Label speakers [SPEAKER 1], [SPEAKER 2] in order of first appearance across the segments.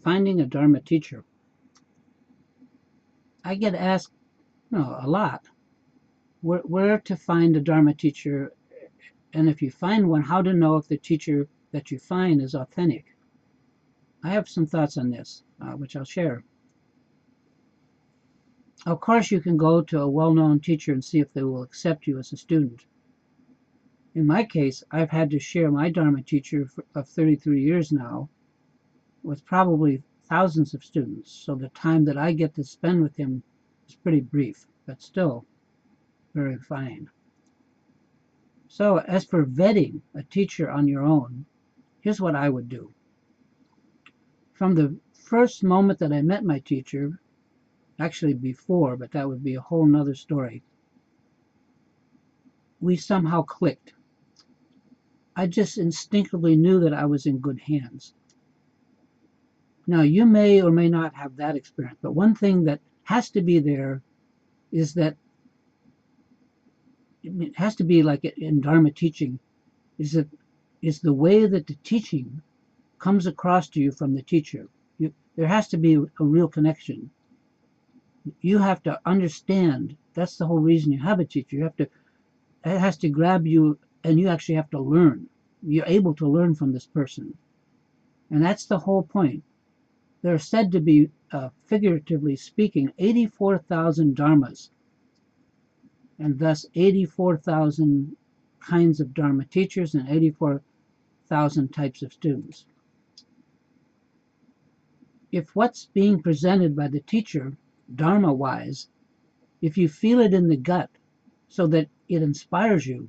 [SPEAKER 1] Finding a Dharma teacher. I get asked, a lot, where to find a Dharma teacher, and if you find one, how to know if the teacher that you find is authentic. I have some thoughts on this, which I'll share. Of course, you can go to a well-known teacher and see if they will accept you as a student. In my case, I've had to share my Dharma teacher of 33 years now with probably thousands of students, so the time that I get to spend with him is pretty brief, but still very fine. So as for vetting a teacher on your own, here's what I would do. From the first moment that I met my teacher, actually before, but that would be a whole nother story, we somehow clicked. I just instinctively knew that I was in good hands. Now, you may or may not have that experience, but one thing that has to be there is that it has to be like in Dharma teaching, is the way that the teaching comes across to you from the teacher. There has to be a real connection. You have to understand. That's the whole reason you have a teacher. It has to grab you, and you actually have to learn. You're able to learn from this person, and that's the whole point. There are said to be, figuratively speaking, 84,000 dharmas, and thus 84,000 kinds of Dharma teachers and 84,000 types of students. If what's being presented by the teacher, Dharma-wise, if you feel it in the gut so that it inspires you,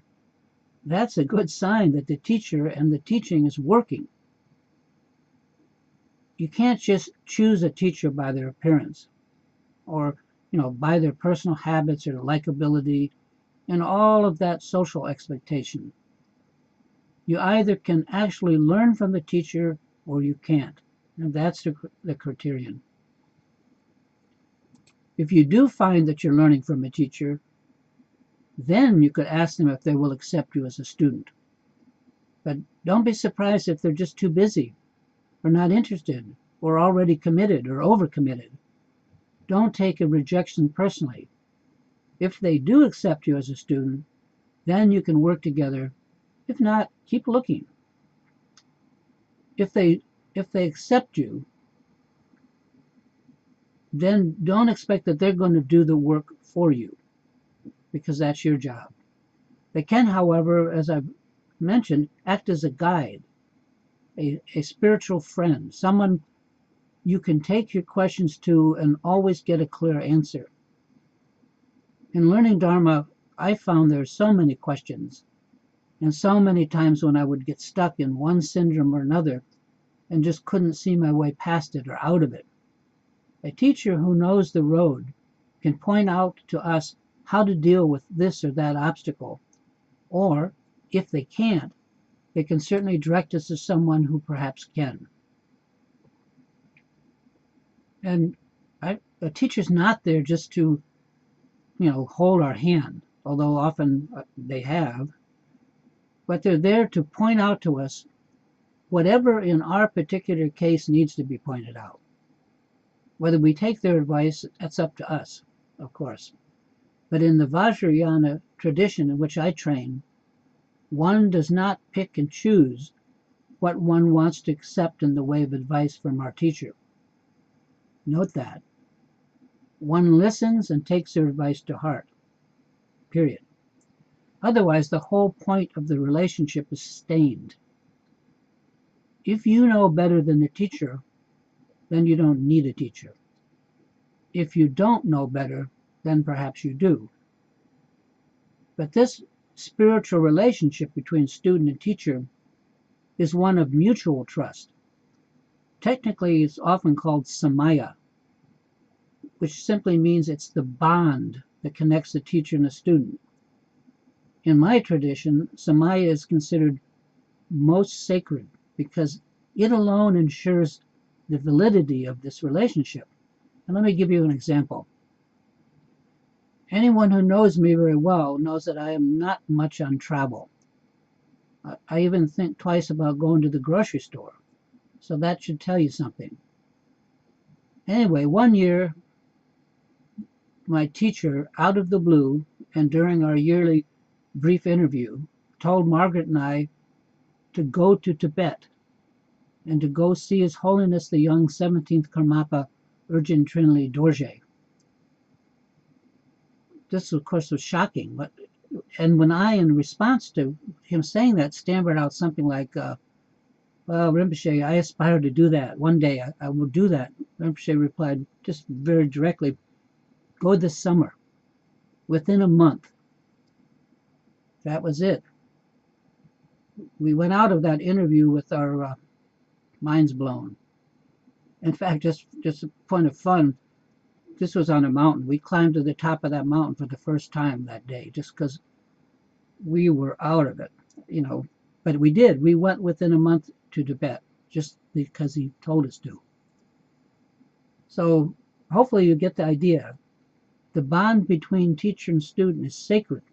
[SPEAKER 1] that's a good sign that the teacher and the teaching is working. You can't just choose a teacher by their appearance or by their personal habits or likability and all of that social expectation. You either can actually learn from the teacher or you can't, and that's the criterion. If you do find that you're learning from a teacher, then you could ask them if they will accept you as a student. But don't be surprised if they're just too busy or not interested or already committed or overcommitted. Don't take a rejection personally. If they do accept you as a student, then you can work together. If not, keep looking. If they accept you, then don't expect that they're going to do the work for you, because that's your job. They can, however, as I've mentioned, act as a guide, a spiritual friend, someone you can take your questions to and always get a clear answer. In learning Dharma, I found there are so many questions, and so many times when I would get stuck in one syndrome or another and just couldn't see my way past it or out of it. A teacher who knows the road can point out to us how to deal with this or that obstacle, or if they can't, they can certainly direct us to someone who perhaps can. And a teacher's not there just to, hold our hand, although often they have, but they're there to point out to us whatever in our particular case needs to be pointed out. Whether we take their advice, that's up to us, of course. But in the Vajrayana tradition in which I train, one does not pick and choose what one wants to accept in the way of advice from our teacher. Note that. One listens and takes their advice to heart. Period. Otherwise, the whole point of the relationship is stained. If you know better than the teacher, then you don't need a teacher. If you don't know better, then perhaps you do. But this spiritual relationship between student and teacher is one of mutual trust. Technically, it's often called samaya, which simply means it's the bond that connects the teacher and the student. In my tradition, Samaya is considered most sacred because it alone ensures the validity of this relationship. And let me give you an example. Anyone who knows me very well knows that I am not much on travel. I even think twice about going to the grocery store. So that should tell you something. Anyway, one year, my teacher, out of the blue, and during our yearly brief interview, told Margaret and I to go to Tibet and to go see His Holiness the Young 17th Karmapa Urgyen Trinley Dorje. This, of course, was shocking. And when I, in response to him saying that, stammered out something like, well, Rinpoche, I aspire to do that. One day I will do that. Rinpoche replied just very directly, go this summer, within a month. That was it. We went out of that interview with our minds blown. In fact, just a point of fun, this was on a mountain. We climbed to the top of that mountain for the first time that day, just because we were out of it, you know. But we did. We went within a month to Tibet, just because he told us to. So hopefully you get the idea. The bond between teacher and student is sacred.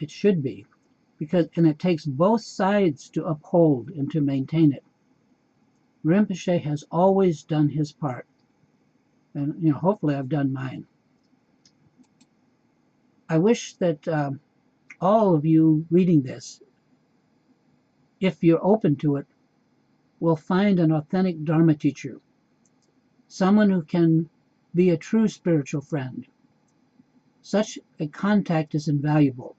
[SPEAKER 1] It should be, and it takes both sides to uphold and to maintain it. Rinpoche has always done his part, and hopefully I've done mine. I wish that all of you reading this, if you're open to it, will find an authentic Dharma teacher, someone who can be a true spiritual friend. Such a contact is invaluable.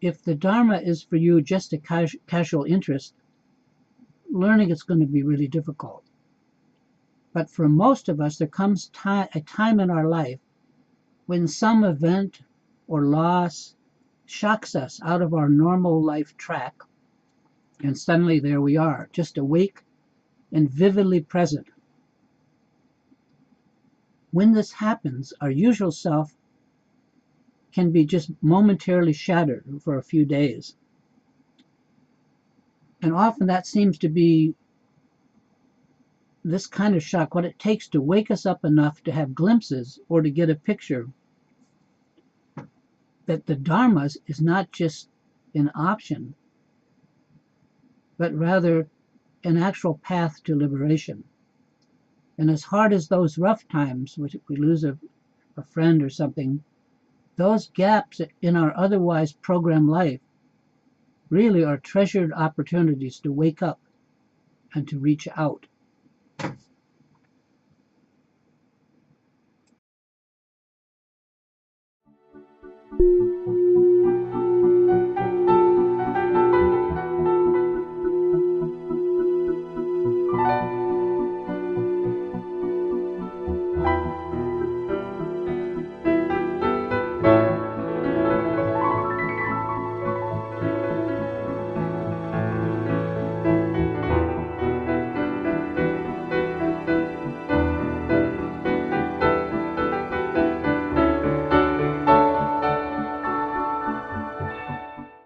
[SPEAKER 1] If the Dharma is for you just a casual interest, learning is going to be really difficult. But for most of us, there comes a time in our life when some event or loss shocks us out of our normal life track, and suddenly there we are, just awake and vividly present. When this happens, our usual self can be just momentarily shattered for a few days. And often that seems to be this kind of shock, what it takes to wake us up enough to have glimpses or to get a picture that the Dharma is not just an option, but rather an actual path to liberation. And as hard as those rough times, which we lose a friend or something, those gaps in our otherwise programmed life really are treasured opportunities to wake up and to reach out.